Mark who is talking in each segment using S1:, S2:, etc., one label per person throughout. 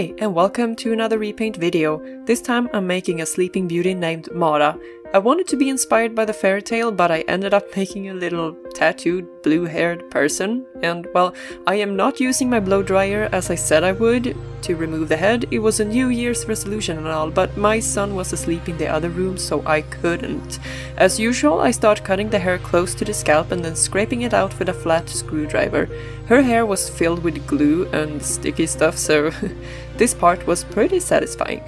S1: Hi, and welcome to another repaint video. This time I'm making a sleeping beauty named Mara. I wanted to be inspired by the fairy tale, but I ended up making a little tattooed, blue-haired person. And, well, I am not using my blow dryer as I said I would to remove the head. It was a New Year's resolution and all, but my son was asleep in the other room, so I couldn't. As usual, I start cutting the hair close to the scalp and then scraping it out with a flat screwdriver. Her hair was filled with glue and sticky stuff, so this part was pretty satisfying.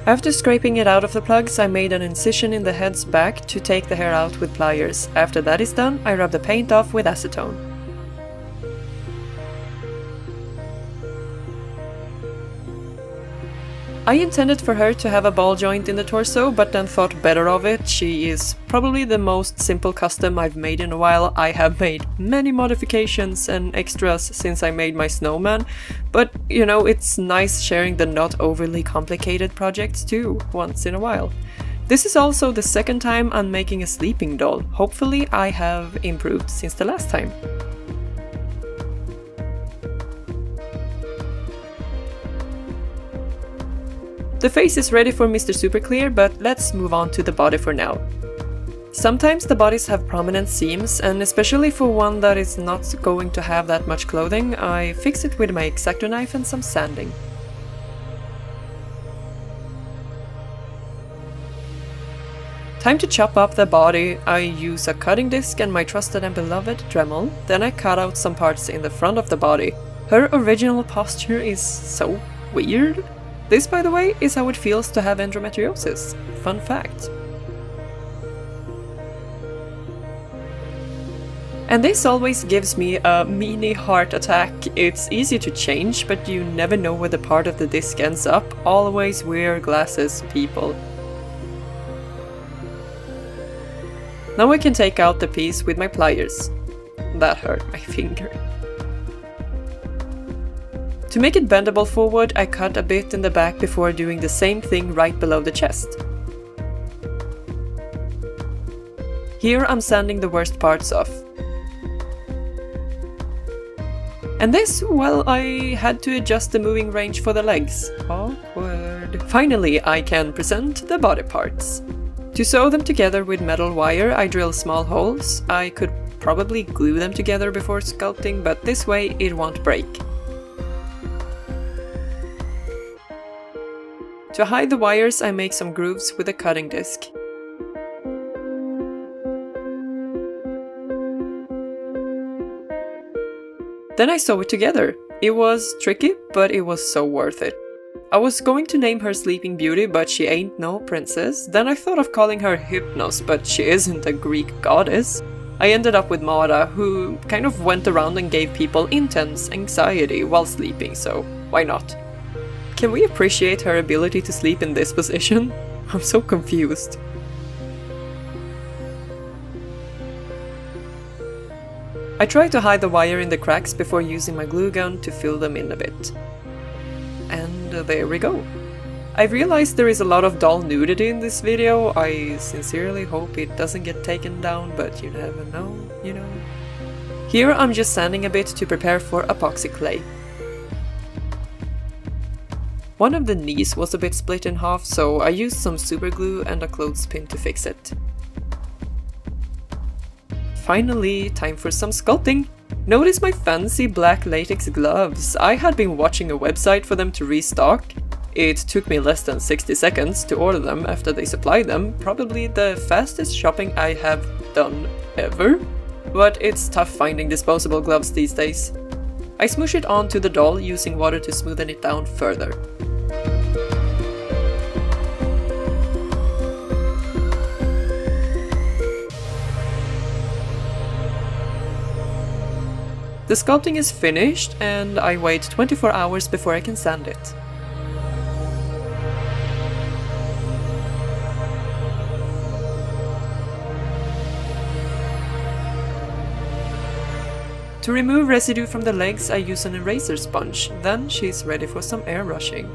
S1: After scraping it out of the plugs, I made an incision in the head's back to take the hair out with pliers. After that is done, I rub the paint off with acetone. I intended for her to have a ball joint in the torso, but then thought better of it. She is probably the most simple custom I've made in a while. I have made many modifications and extras since I made my snowman, but you know, it's nice sharing the not overly complicated projects too, once in a while. This is also the second time I'm making a sleeping doll. Hopefully I have improved since the last time. The face is ready for Mr. Super Clear, but let's move on to the body for now. Sometimes the bodies have prominent seams, and especially for one that is not going to have that much clothing, I fix it with my X-Acto knife and some sanding. Time to chop up the body. I use a cutting disc and my trusted and beloved Dremel. Then I cut out some parts in the front of the body. Her original posture is so weird. This, by the way, is how it feels to have endometriosis. Fun fact. And this always gives me a mini heart attack. It's easy to change, but you never know where the part of the disc ends up. Always wear glasses, people. Now I can take out the piece with my pliers. That hurt my finger. To make it bendable forward, I cut a bit in the back before doing the same thing right below the chest. Here I'm sanding the worst parts off. And this, well, I had to adjust the moving range for the legs. Awkward. Finally, I can present the body parts. To sew them together with metal wire, I drill small holes. I could probably glue them together before sculpting, but this way it won't break. To hide the wires, I make some grooves with a cutting disc. Then I sew it together. It was tricky, but it was so worth it. I was going to name her Sleeping Beauty, but she ain't no princess. Then I thought of calling her Hypnos, but she isn't a Greek goddess. I ended up with Mara, who kind of went around and gave people intense anxiety while sleeping, so why not? Can we appreciate her ability to sleep in this position? I'm so confused. I try to hide the wire in the cracks before using my glue gun to fill them in a bit. And there we go. I realized there is a lot of doll nudity in this video. I sincerely hope it doesn't get taken down, but you never know, you know. Here I'm just sanding a bit to prepare for epoxy clay. One of the knees was a bit split in half, so I used some super glue and a clothespin to fix it. Finally, time for some sculpting! Notice my fancy black latex gloves. I had been watching a website for them to restock. It took me less than 60 seconds to order them after they supplied them, probably the fastest shopping I have done ever. But it's tough finding disposable gloves these days. I smoosh it onto the doll using water to smoothen it down further. The sculpting is finished, and I wait 24 hours before I can sand it. To remove residue from the legs, I use an eraser sponge, then she's ready for some airbrushing.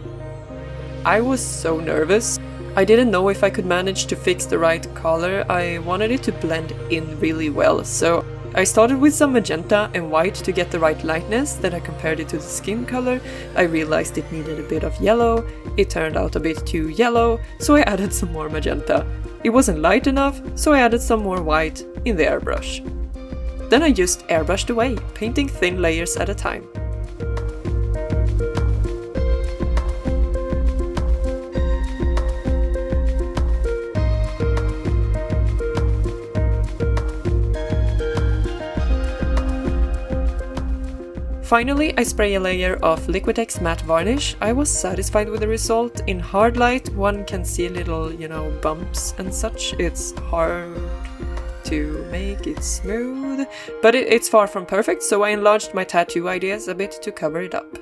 S1: I was so nervous. I didn't know if I could manage to fix the right color. I wanted it to blend in really well, so I started with some magenta and white to get the right lightness, then I compared it to the skin color, I realized it needed a bit of yellow, it turned out a bit too yellow, so I added some more magenta. It wasn't light enough, so I added some more white in the airbrush. Then I just airbrushed away, painting thin layers at a time. Finally, I spray a layer of Liquitex matte varnish. I was satisfied with the result. In hard light, one can see little, bumps and such. It's hard to make it smooth, but it's far from perfect, so I enlarged my tattoo ideas a bit to cover it up.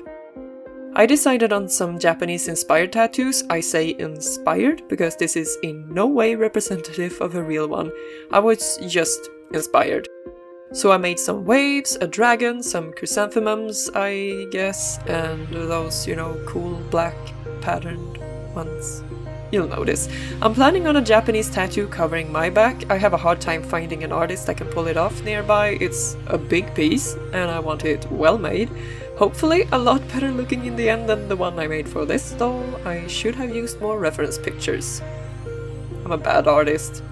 S1: I decided on some Japanese-inspired tattoos. I say inspired because this is in no way representative of a real one. I was just inspired. So I made some waves, a dragon, some chrysanthemums, I guess, and those, cool black patterned ones. You'll notice. I'm planning on a Japanese tattoo covering my back. I have a hard time finding an artist that can pull it off nearby. It's a big piece, and I want it well made. Hopefully a lot better looking in the end than the one I made for this doll. I should have used more reference pictures. I'm a bad artist.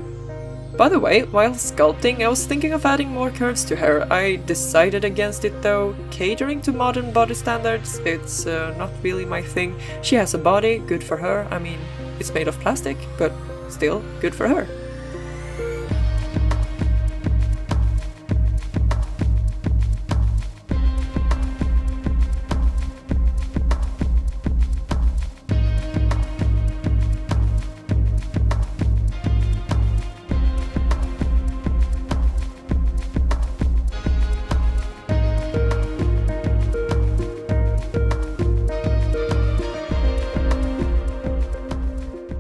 S1: By the way, while sculpting, I was thinking of adding more curves to her. I decided against it though. Catering to modern body standards, it's not really my thing. She has a body, good for her. I mean, it's made of plastic, but still good for her.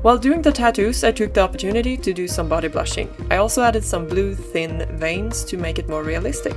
S1: While doing the tattoos, I took the opportunity to do some body blushing. I also added some blue thin veins to make it more realistic.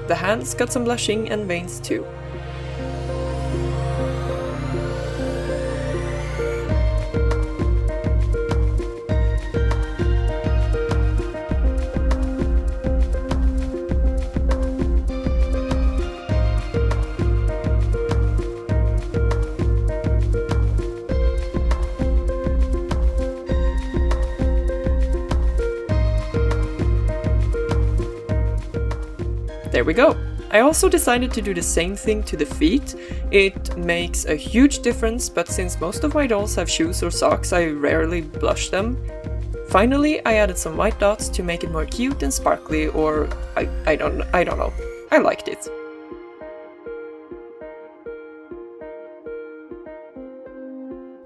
S1: The hands got some blushing and veins too. There we go! I also decided to do the same thing to the feet. It makes a huge difference, but since most of my dolls have shoes or socks, I rarely blush them. Finally, I added some white dots to make it more cute and sparkly, or I don't know. I liked it.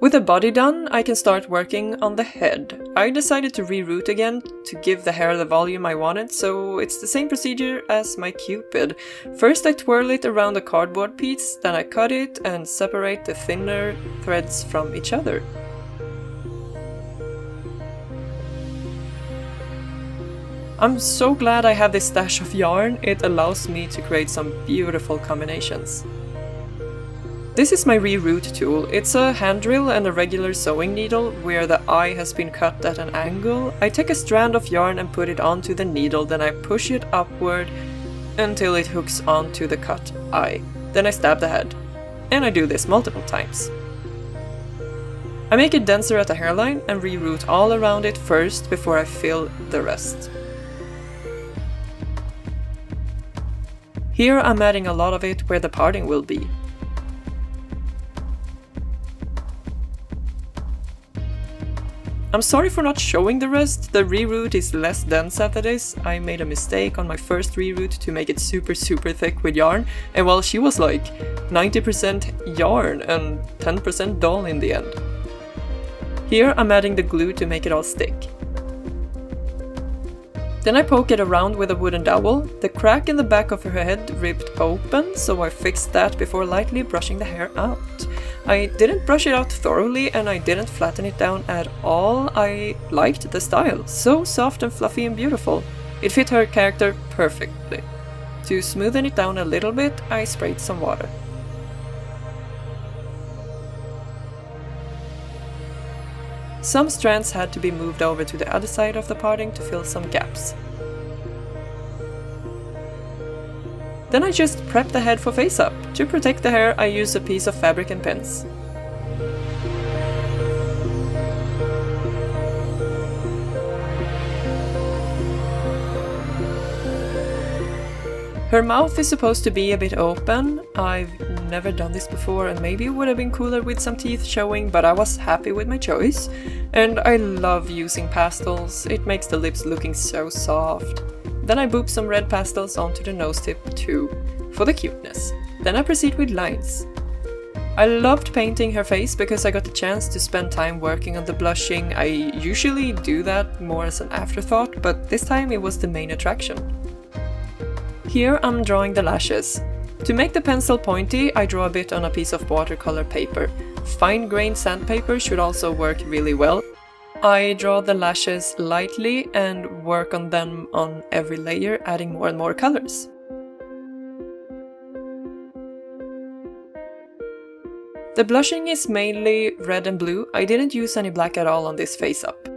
S1: With the body done, I can start working on the head. I decided to reroot again to give the hair the volume I wanted, so it's the same procedure as my cupid. First I twirl it around a cardboard piece, then I cut it and separate the thinner threads from each other. I'm so glad I have this stash of yarn, it allows me to create some beautiful combinations. This is my reroot tool. It's a hand drill and a regular sewing needle where the eye has been cut at an angle. I take a strand of yarn and put it onto the needle, then I push it upward until it hooks onto the cut eye. Then I stab the head. And I do this multiple times. I make it denser at the hairline and reroot all around it first before I fill the rest. Here I'm adding a lot of it where the parting will be. I'm sorry for not showing the rest, the reroot is less dense after this. I made a mistake on my first reroot to make it super thick with yarn, and well, she was like 90% yarn and 10% doll in the end. Here I'm adding the glue to make it all stick. Then I poke it around with a wooden dowel. The crack in the back of her head ripped open, so I fixed that before lightly brushing the hair out. I didn't brush it out thoroughly and I didn't flatten it down at all. I liked the style, so soft and fluffy and beautiful. It fit her character perfectly. To smoothen it down a little bit, I sprayed some water. Some strands had to be moved over to the other side of the parting to fill some gaps. Then I just prepped the head for face up. To protect the hair, I used a piece of fabric and pins. Her mouth is supposed to be a bit open. I've never done this before and maybe it would have been cooler with some teeth showing, but I was happy with my choice. And I love using pastels, it makes the lips looking so soft. Then I boop some red pastels onto the nose tip too, for the cuteness. Then I proceed with lines. I loved painting her face because I got the chance to spend time working on the blushing. I usually do that more as an afterthought, but this time it was the main attraction. Here I'm drawing the lashes. To make the pencil pointy, I draw a bit on a piece of watercolor paper. Fine-grained sandpaper should also work really well. I draw the lashes lightly and work on them on every layer, adding more and more colors. The blushing is mainly red and blue. I didn't use any black at all on this face-up.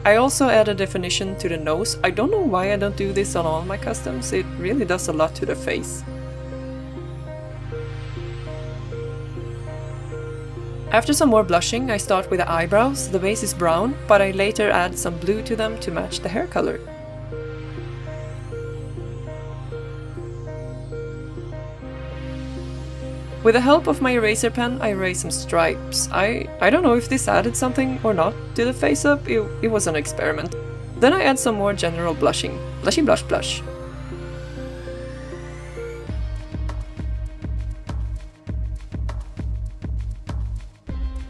S1: I also added definition to the nose. I don't know why I don't do this on all my customs, it really does a lot to the face. After some more blushing, I start with the eyebrows. The base is brown, but I later add some blue to them to match the hair color. With the help of my eraser pen, I erased some stripes. I don't know if this added something or not to the face up, it was an experiment. Then I add some more general blushing. Blushy blush blush.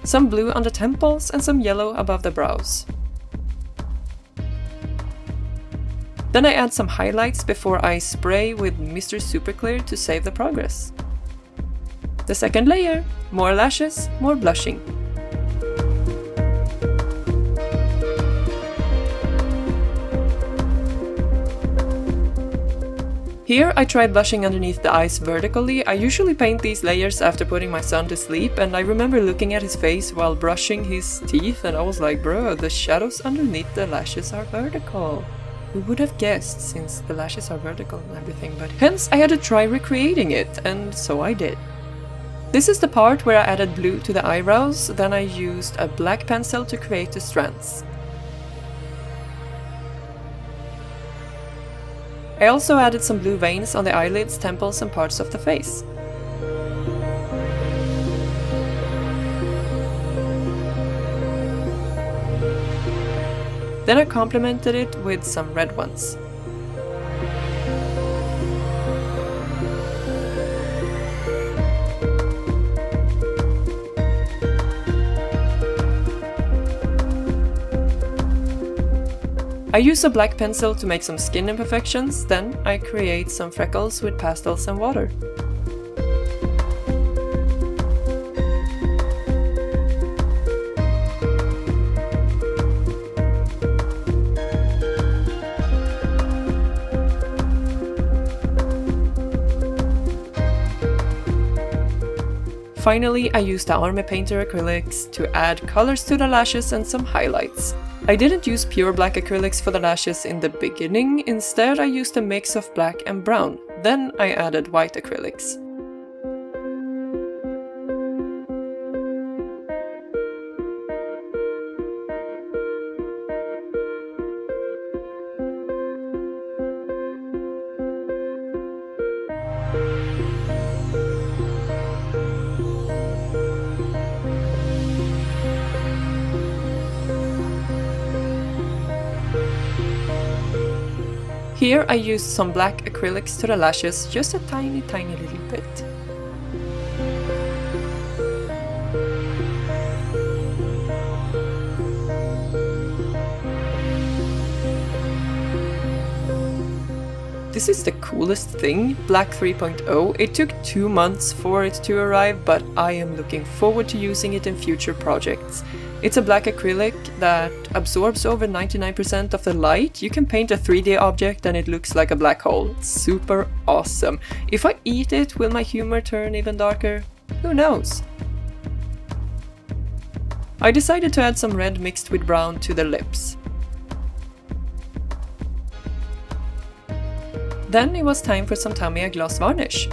S1: Some blue on the temples and some yellow above the brows. Then I add some highlights before I spray with Mr. Super Clear to save the progress. The second layer, more lashes, more blushing. Here I tried blushing underneath the eyes vertically. I usually paint these layers after putting my son to sleep, and I remember looking at his face while brushing his teeth and I was like, bro, the shadows underneath the lashes are vertical. Who would have guessed, since the lashes are vertical and everything, but hence I had to try recreating it, and so I did. This is the part where I added blue to the eyebrows, then I used a black pencil to create the strands. I also added some blue veins on the eyelids, temples and parts of the face. Then I complemented it with some red ones. I use a black pencil to make some skin imperfections, then I create some freckles with pastels and water. Finally, I used the Army Painter acrylics to add colors to the lashes and some highlights. I didn't use pure black acrylics for the lashes in the beginning, instead I used a mix of black and brown, then I added white acrylics. Here I used some black acrylics to the lashes, just a tiny little bit. this is the coolest thing, Black 3.0. It took 2 months for it to arrive, but I am looking forward to using it in future projects. It's a black acrylic that absorbs over 99% of the light. You can paint a 3D object and it looks like a black hole. It's super awesome. If I eat it, will my humor turn even darker? Who knows? I decided to add some red mixed with brown to the lips. Then it was time for some Tamiya gloss varnish.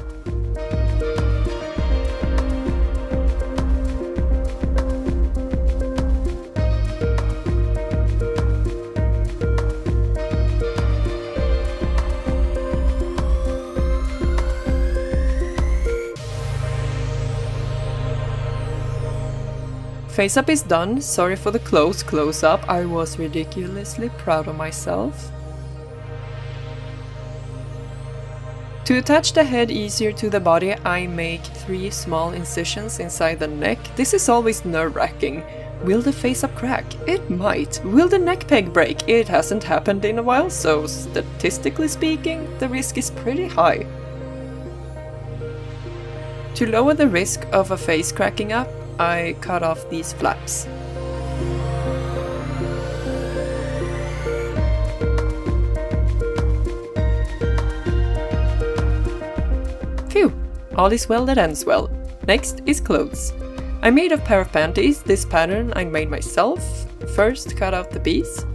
S1: Face up is done, sorry for the close up, I was ridiculously proud of myself. To attach the head easier to the body, I make 3 small incisions inside the neck. This is always nerve-wracking. Will the face up crack? It might. Will the neck peg break? It hasn't happened in a while, so statistically speaking, the risk is pretty high. To lower the risk of a face cracking up, I cut off these flaps. Phew! All is well that ends well. Next is clothes. I made a pair of panties. This pattern I made myself. First cut out the piece.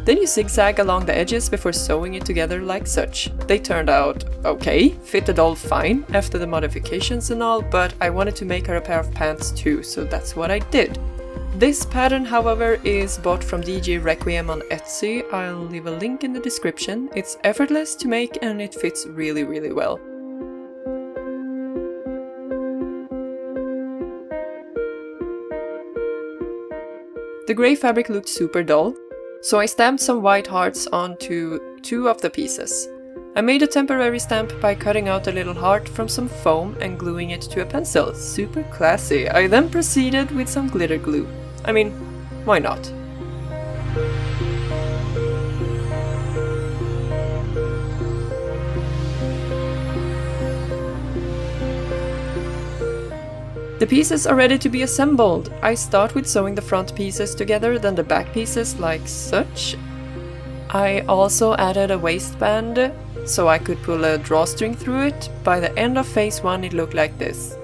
S1: Then you zigzag along the edges before sewing it together like such. They turned out okay, fitted all fine after the modifications and all, but I wanted to make her a pair of pants too, so that's what I did. This pattern, however, is bought from DJ Requiem on Etsy. I'll leave a link in the description. It's effortless to make and it fits really, really well. The grey fabric looked super dull, so I stamped some white hearts onto 2 of the pieces. I made a temporary stamp by cutting out a little heart from some foam and gluing it to a pencil. Super classy. I then proceeded with some glitter glue. I mean, why not? The pieces are ready to be assembled. I start with sewing the front pieces together, then the back pieces like such. I also added a waistband so I could pull a drawstring through it. By the end of phase 1 it looked like this.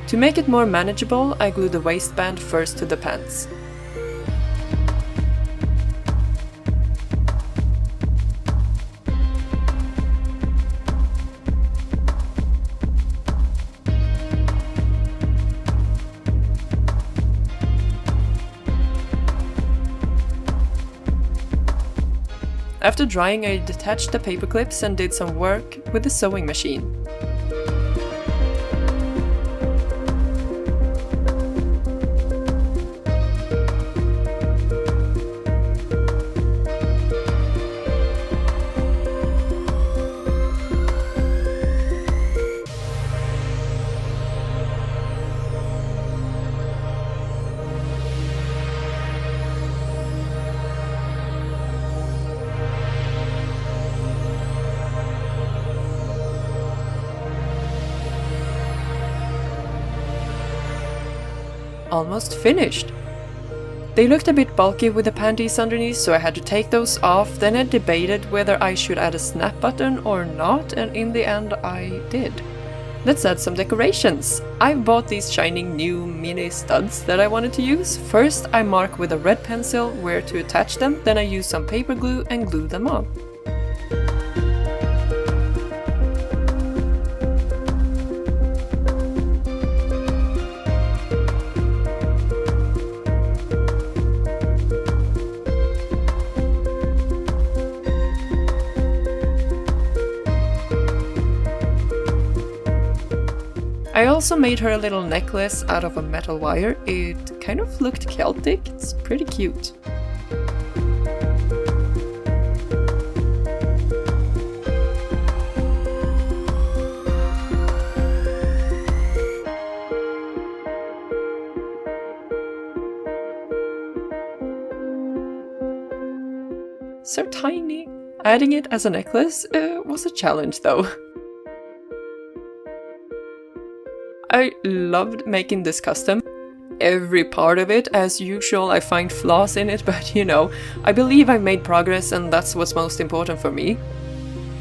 S1: To make it more manageable, I glued the waistband first to the pants. After drying, I detached the paper clips and did some work with the sewing machine. Almost finished. They looked a bit bulky with the panties underneath, so I had to take those off. Then I debated whether I should add a snap button or not, and in the end I did. Let's add some decorations. I've bought these shining new mini studs that I wanted to use. First I mark with a red pencil where to attach them, then I use some paper glue and glue them on. I also made her a little necklace out of a metal wire. It kind of looked Celtic, it's pretty cute. so tiny. Adding it as a necklace was a challenge though. I loved making this custom. Every part of it, as usual, I find flaws in it, but you know, I believe I made progress and that's what's most important for me.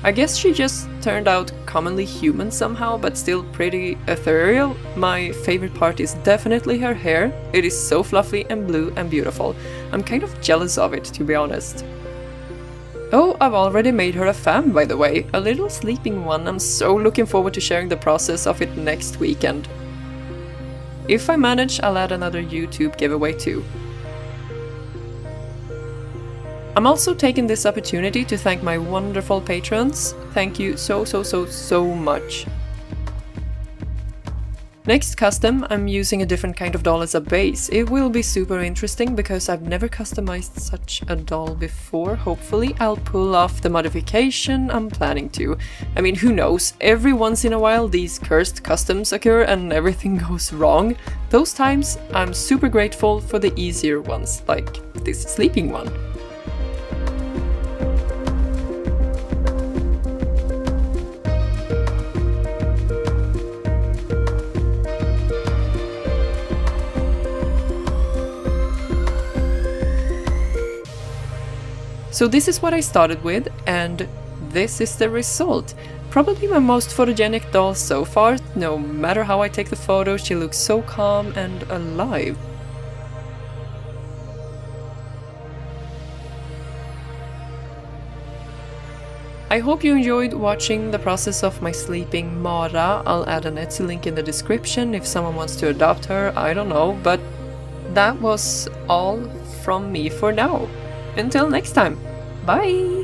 S1: I guess she just turned out commonly human somehow, but still pretty ethereal. My favorite part is definitely her hair. It is so fluffy and blue and beautiful. I'm kind of jealous of it, to be honest. Oh, I've already made her a fan, by the way. A little sleeping one. I'm so looking forward to sharing the process of it next weekend. If I manage, I'll add another YouTube giveaway too. I'm also taking this opportunity to thank my wonderful patrons. Thank you so much. Next custom, I'm using a different kind of doll as a base. It will be super interesting because I've never customized such a doll before. Hopefully I'll pull off the modification I'm planning to. I mean, who knows? Every once in a while these cursed customs occur and everything goes wrong. Those times I'm super grateful for the easier ones, like this sleeping one. So this is what I started with, and this is the result. Probably my most photogenic doll so far. No matter how I take the photo, she looks so calm and alive. I hope you enjoyed watching the process of my sleeping Mara. I'll add an Etsy link in the description if someone wants to adopt her, I don't know, but that was all from me for now. Until next time, bye!